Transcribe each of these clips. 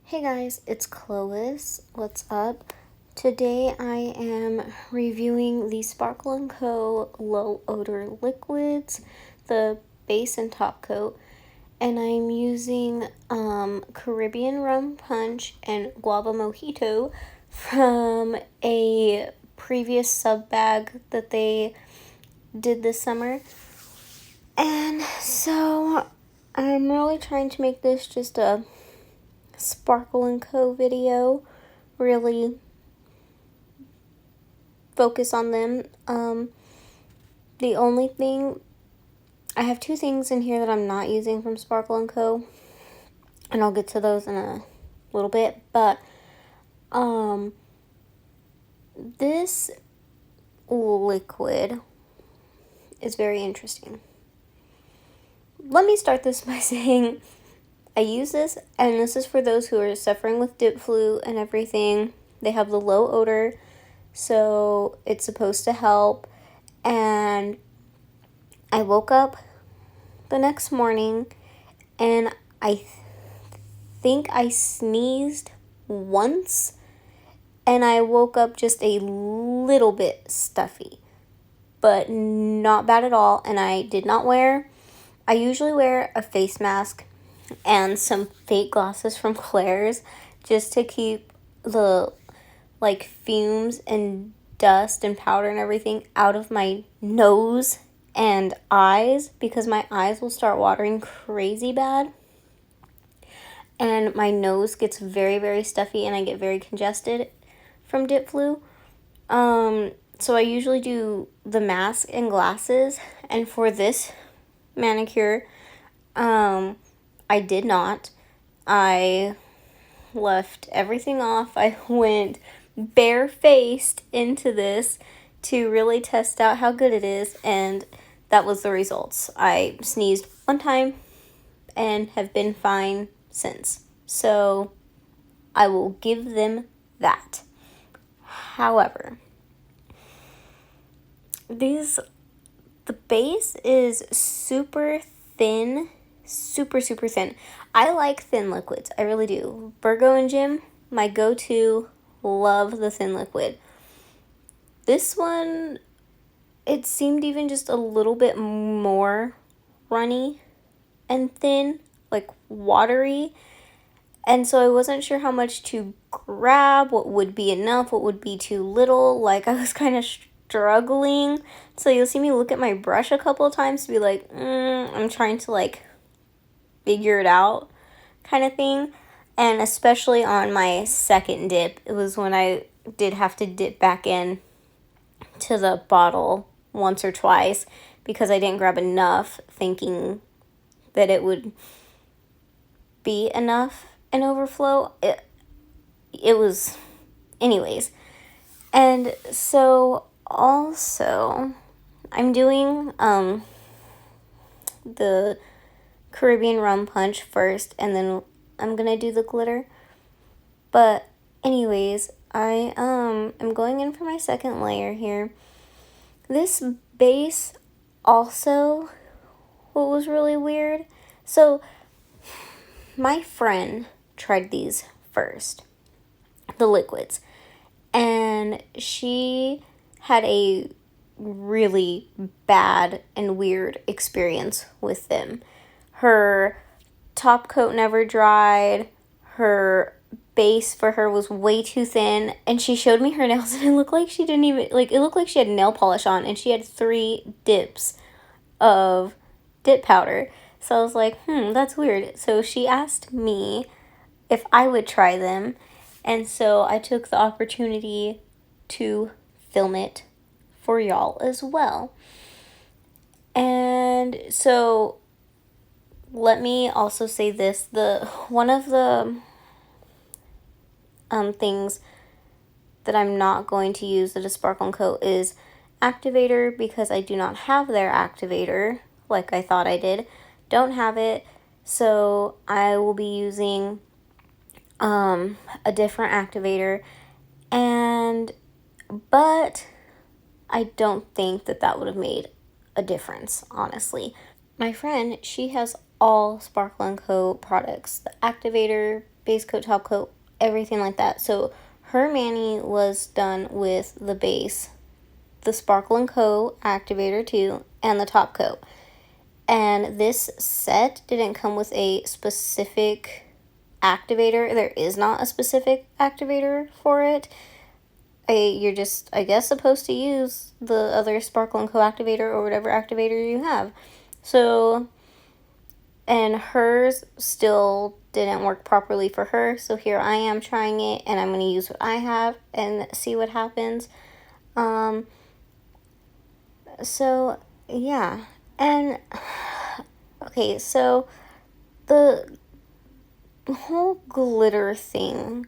Hey guys, it's Clovis. What's up? Today I am reviewing the Sparkle & Co. Low Odor Liquids, the base and top coat, and I'm using Caribbean Rum Punch and Guava Mojito from a previous sub bag that they did this summer. And so I'm really trying to make this just a Sparkle & Co. video, really focus on them. The only thing, I have two things in here that I'm not using from Sparkle & Co. and I'll get to those in a little bit, but this liquid is very interesting. Let me start this by saying I use this, and this is for those who are suffering with dip flu and everything. They have the low odor, so it's supposed to help. And I woke up the next morning, and I think I sneezed once, and I woke up just a little bit stuffy, but not bad at all. And I usually wear a face mask and some fake glasses from Claire's just to keep the fumes and dust and powder and everything out of my nose and eyes, because my eyes will start watering crazy bad and my nose gets very, very stuffy and I get very congested from dip flu. So I usually do the mask and glasses, and for this manicure, I did not. I left everything off. I went barefaced into this to really test out how good it is, and that was the results. I sneezed one time and have been fine since. So I will give them that. However, the base is super thin. Super, super thin. I like thin liquids. I really do. Virgo and Jim, my go-to. Love the thin liquid. This one, it seemed even just a little bit more runny and thin, like watery. And so I wasn't sure how much to grab, what would be enough, what would be too little. Like, I was kind of struggling. So you'll see me look at my brush a couple of times to be like, I'm trying to figure it out kind of thing. And especially on my second dip, it was when I did have to dip back in to the bottle once or twice because I didn't grab enough, thinking that it would be enough and overflow. It was anyways. And so also I'm doing the Caribbean Rum Punch first, and then I'm gonna do the glitter. But anyways, I am going in for my second layer here. This base also, what was really weird, so my friend tried these first, the liquids, and she had a really bad and weird experience with them. Her top coat never dried. Her base for her was way too thin. And she showed me her nails, and it looked like she didn't even, it looked like she had nail polish on, and she had 3 dips of dip powder. So I was like, that's weird. So she asked me if I would try them. And so I took the opportunity to film it for y'all as well. And so let me also say this, one of the things that I'm not going to use that is Sparkle & Co. is activator, because I do not have their activator like I thought I did. Don't have it, so I will be using a different activator, but I don't think that would have made a difference, honestly. My friend, she has all Sparkle & Co. products, the activator, base coat, top coat, everything like that. So her mani was done with the base, the Sparkle & Co. activator too, and the top coat. And this set didn't come with a specific activator. There is not a specific activator for it. You're just, I guess, supposed to use the other Sparkle & Co. activator or whatever activator you have. So, and hers still didn't work properly for her. So here I am trying it, and I'm going to use what I have and see what happens. So, yeah. And, okay, so the whole glitter thing,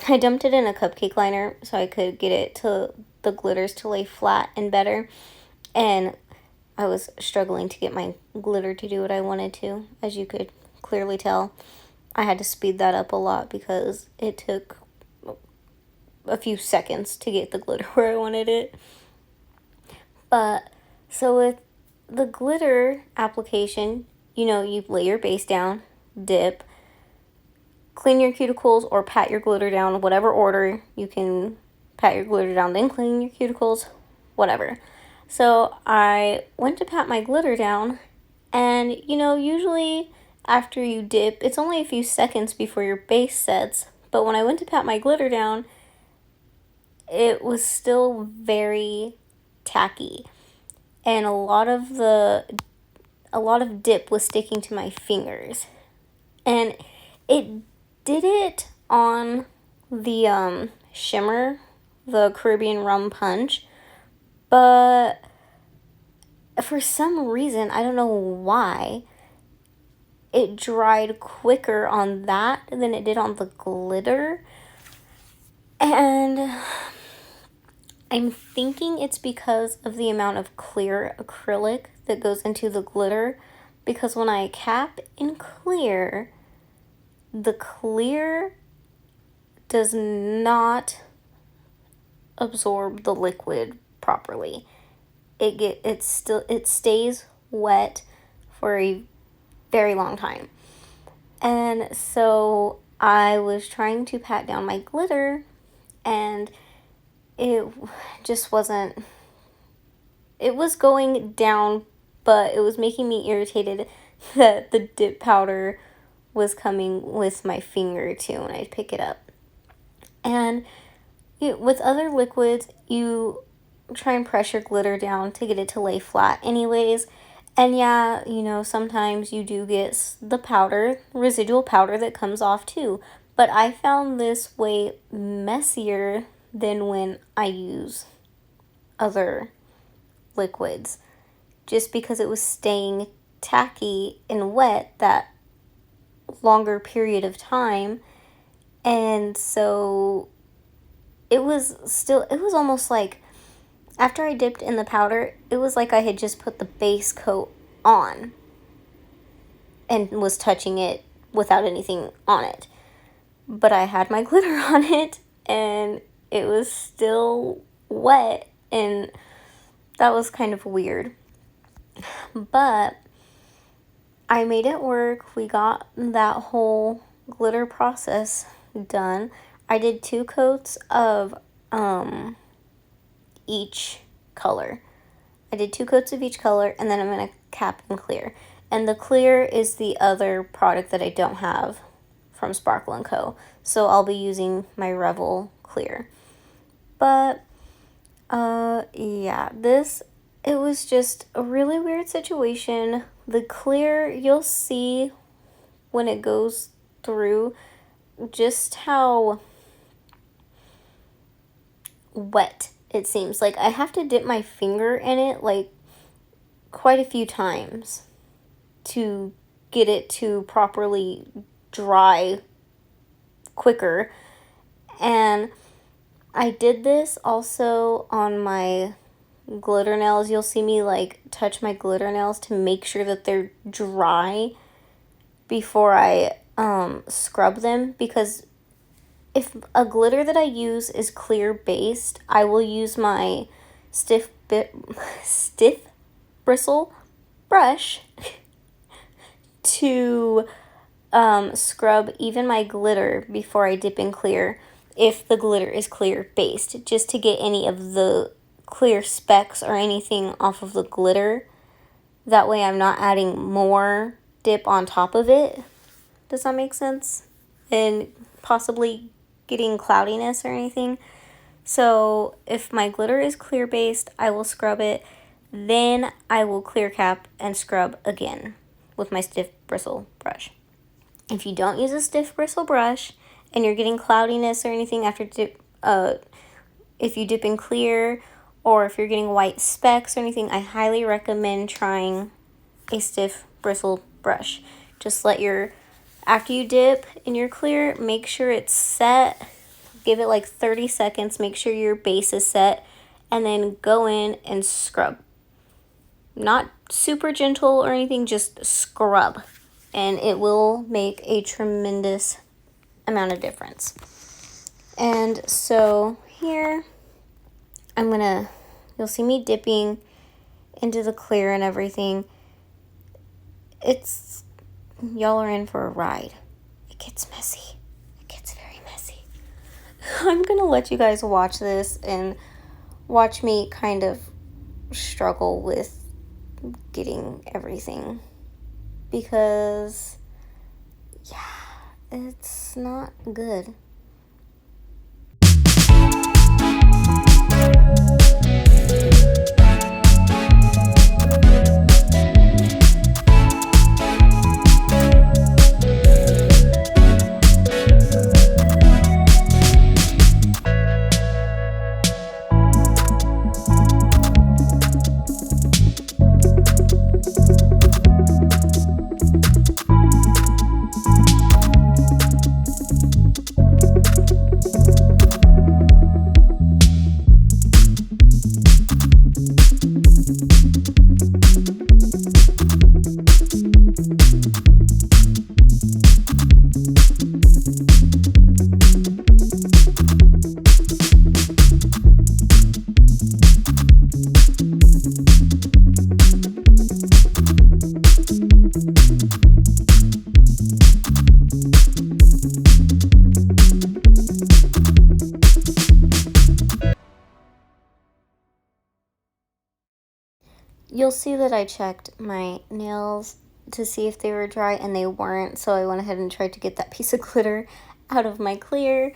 I dumped it in a cupcake liner so I could get it to the glitters to lay flat and better. And I was struggling to get my glitter to do what I wanted to, as you could clearly tell. I had to speed that up a lot because it took a few seconds to get the glitter where I wanted it. But, so with the glitter application, you know, you lay your base down, dip, clean your cuticles or pat your glitter down, whatever order. You can pat your glitter down, then clean your cuticles, whatever. So I went to pat my glitter down, and you know, usually after you dip, it's only a few seconds before your base sets. But when I went to pat my glitter down, it was still very tacky, and a lot of dip was sticking to my fingers. And it did it on the shimmer, the Caribbean Rum Punch, but for some reason, I don't know why, it dried quicker on that than it did on the glitter. And I'm thinking it's because of the amount of clear acrylic that goes into the glitter, because when I cap and clear, the clear does not absorb the liquid properly. It stays wet for a very long time. And so I was trying to pat down my glitter, and it just wasn't, it was going down, but it was making me irritated that the dip powder was coming with my finger too when I pick it up. And with other liquids, you try and press your glitter down to get it to lay flat anyways. And yeah, you know, sometimes you do get the powder, residual powder that comes off too. But I found this way messier than when I use other liquids, just because it was staying tacky and wet that longer period of time. And so it was almost like, after I dipped in the powder, it was like I had just put the base coat on and was touching it without anything on it. But I had my glitter on it, and it was still wet, and that was kind of weird. But I made it work. We got that whole glitter process done. I did 2 coats of each color. I did 2 coats of each color, and then I'm going to cap and clear. And the clear is the other product that I don't have from Sparkle & Co. So I'll be using my Revel clear. But, yeah, it was just a really weird situation. The clear, you'll see when it goes through just how wet it seems. Like, I have to dip my finger in it, like, quite a few times to get it to properly dry quicker. And I did this also on my glitter nails. You'll see me, like, touch my glitter nails to make sure that they're dry before I scrub them, because if a glitter that I use is clear based, I will use my stiff bristle brush to scrub even my glitter before I dip in clear, if the glitter is clear based, just to get any of the clear specks or anything off of the glitter. That way I'm not adding more dip on top of it. Does that make sense? And possibly getting cloudiness or anything. So if my glitter is clear based, I will scrub it. Then I will clear cap and scrub again with my stiff bristle brush. If you don't use a stiff bristle brush and you're getting cloudiness or anything after if you dip in clear, or if you're getting white specks or anything, I highly recommend trying a stiff bristle brush. Just after you dip in your clear, make sure it's set. Give it like 30 seconds, make sure your base is set, and then go in and scrub. Not super gentle or anything, just scrub. And it will make a tremendous amount of difference. And so here, you'll see me dipping into the clear and everything. Y'all are in for a ride. It gets messy. It gets very messy. I'm gonna let you guys watch this and watch me kind of struggle with getting everything, because it's not good. You'll see that I checked my nails to see if they were dry, and they weren't, so I went ahead and tried to get that piece of glitter out of my clear,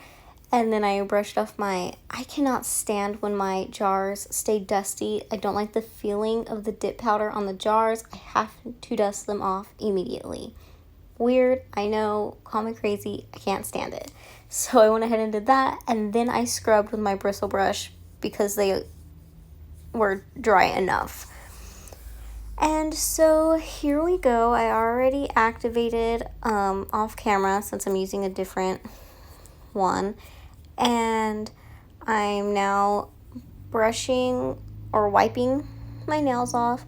and then I brushed off I cannot stand when my jars stay dusty. I don't like the feeling of the dip powder on the jars. I have to dust them off immediately. Weird, I know, call me crazy, I can't stand it. So I went ahead and did that, and then I scrubbed with my bristle brush because they were dry enough. And so here we go. I already activated off camera since I'm using a different one. And I'm now brushing or wiping my nails off.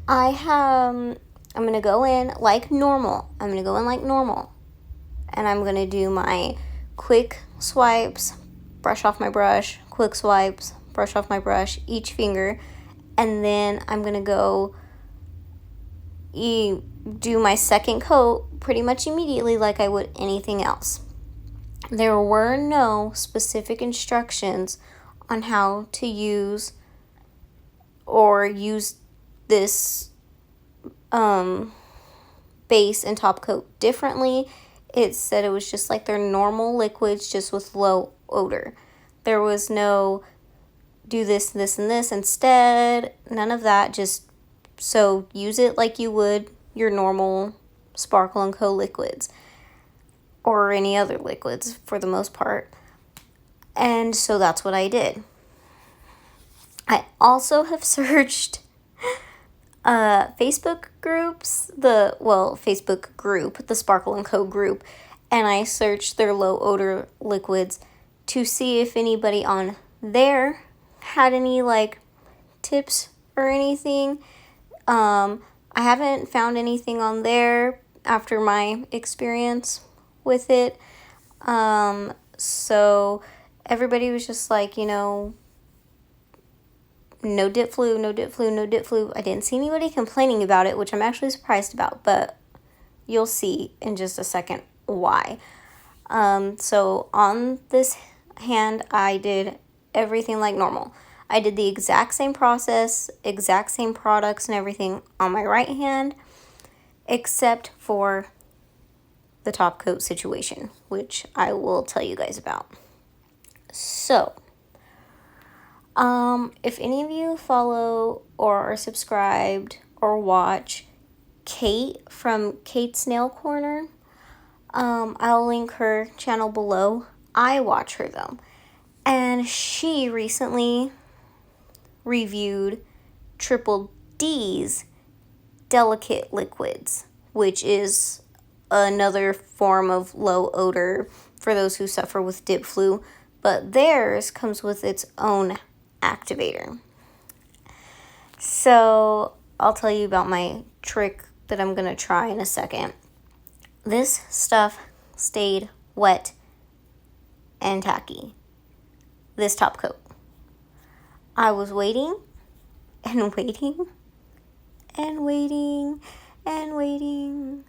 I'm going to go in like normal. And I'm going to do my quick swipes, brush off my brush, quick swipes, brush off my brush, each finger. And then I'm going to go do my second coat pretty much immediately like I would anything else. There were no specific instructions on how to use this base and top coat differently. It said it was just like their normal liquids, just with low odor. There was no do this, this, and this instead. None of that. Just so use it like you would your normal Sparkle & Co. liquids or any other liquids for the most part. And so that's what I did. I also have searched Facebook groups, Facebook group, the Sparkle & Co. group, and I searched their low odor liquids to see if anybody on there had any tips or anything. I haven't found anything on there after my experience with it. So everybody was just no dip flu, no dip flu, no dip flu. I didn't see anybody complaining about it, which I'm actually surprised about, but You'll see in just a second why. So on this hand, I did everything like normal. I did the exact same process, exact same products and everything on my right hand, except for the top coat situation, which I will tell you guys about. So, if any of you follow or are subscribed or watch Kate from Kate's Nail Corner, I'll link her channel below. I watch her though, and she recently reviewed Triple D's delicate liquids, which is another form of low odor for those who suffer with dip flu, but theirs comes with its own activator. So I'll tell you about my trick that I'm gonna try in a second. This stuff stayed wet and tacky, this top coat. I was waiting and waiting and waiting and waiting,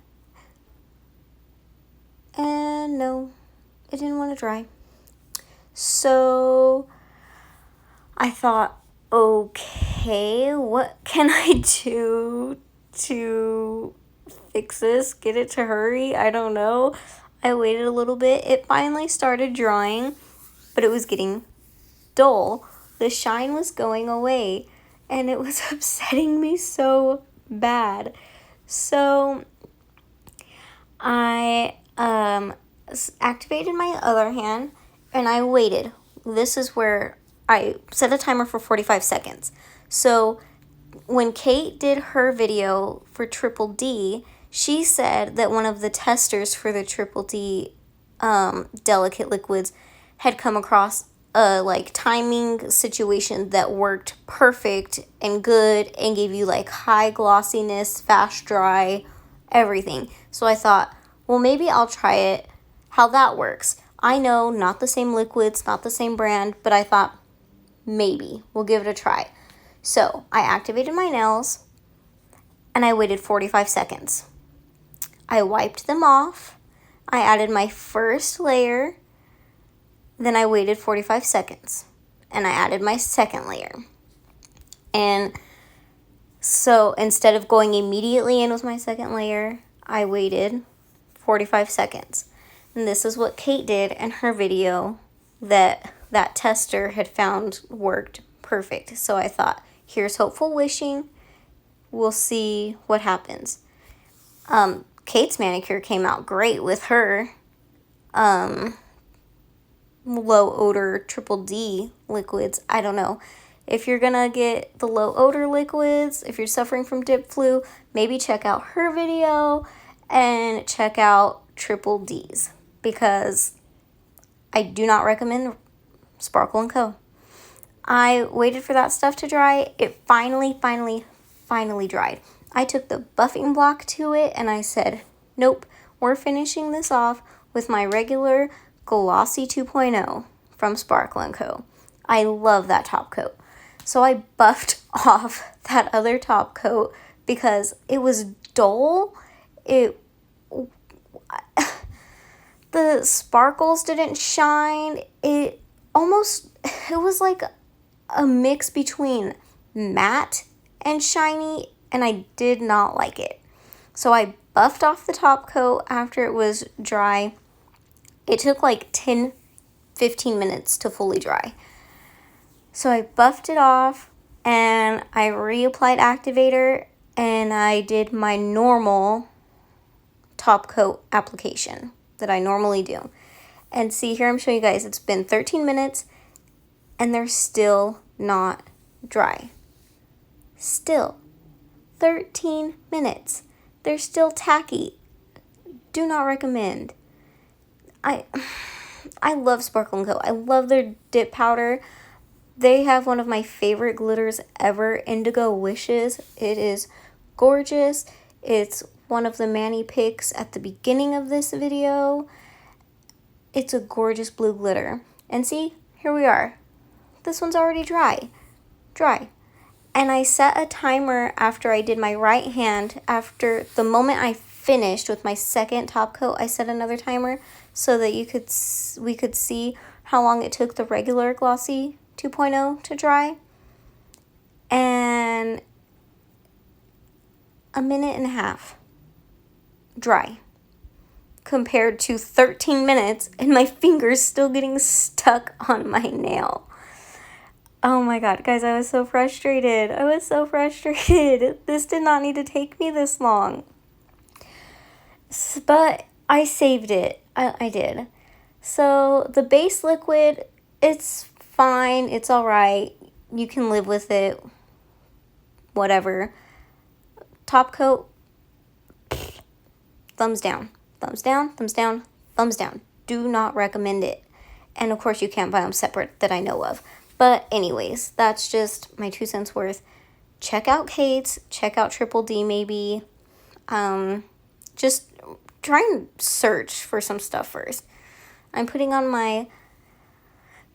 and no, it didn't want to dry. So I thought, okay, what can I do to fix this, get it to hurry? I don't know. I waited a little bit. It finally started drying, but it was getting dull. The shine was going away, and it was upsetting me so bad. So I activated my other hand, and I waited. This is where I set a timer for 45 seconds. So when Kate did her video for Triple D, she said that one of the testers for the Triple D delicate liquids had come across a like timing situation that worked perfect and good and gave you like high glossiness, fast dry, everything. So I thought, well, maybe I'll try it, how that works. I know, not the same liquids, not the same brand, but I thought maybe we'll give it a try. So I activated my nails and I waited 45 seconds. I wiped them off. I added my first layer. Then I waited 45 seconds and I added my second layer. And so instead of going immediately in with my second layer, I waited 45 seconds. And this is what Kate did in her video that tester had found worked perfect. So I thought, here's hopeful wishing. We'll see what happens. Kate's manicure came out great with her low odor Triple D liquids. I don't know. If you're gonna get the low odor liquids, if you're suffering from dip flu, maybe check out her video and check out Triple D's, because I do not recommend Sparkle & Co. I waited for that stuff to dry. It finally dried. I took the buffing block to it and I said, nope, we're finishing this off with my regular Glossy 2.0 from Sparkle & Co. I love that top coat. So I buffed off that other top coat because it was dull. The sparkles didn't shine. It was like a mix between matte and shiny, and I did not like it. So I buffed off the top coat after it was dry. It took like 10-15 minutes to fully dry. So I buffed it off and I reapplied activator and I did my normal top coat application that I normally do. And see, here I'm showing you guys, it's been 13 minutes and they're still not dry. Still 13 minutes. They're still tacky. Do not recommend. I love Sparkle & Co. I love their dip powder. They have one of my favorite glitters ever, Indigo Wishes. It is gorgeous. It's one of the Manny picks at the beginning of this video. It's a gorgeous blue glitter. And see, here we are. This one's already dry. And I set a timer after I did my right hand. After the moment I finished with my second top coat, I set another timer so that we could see how long it took the regular Glossy 2.0 to dry. And 1.5 minutes dry compared to 13 minutes and my fingers still getting stuck on my nail. Oh my god, guys, I was so frustrated. I was so frustrated. This did not need to take me this long. But I saved it. I did. So the base liquid, it's fine. It's all right. You can live with it. Whatever. Top coat, thumbs down. Thumbs down, thumbs down, thumbs down. Do not recommend it. And of course you can't buy them separate that I know of. But anyways, that's just my 2 cents worth. Check out Kate's. Check out Triple D maybe. Just try and search for some stuff first. I'm putting on my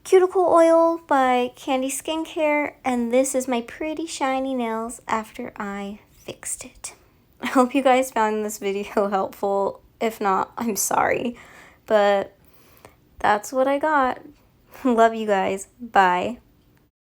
cuticle oil by Candy Skincare. And this is my pretty shiny nails after I fixed it. I hope you guys found this video helpful. If not, I'm sorry. But that's what I got. Love you guys. Bye.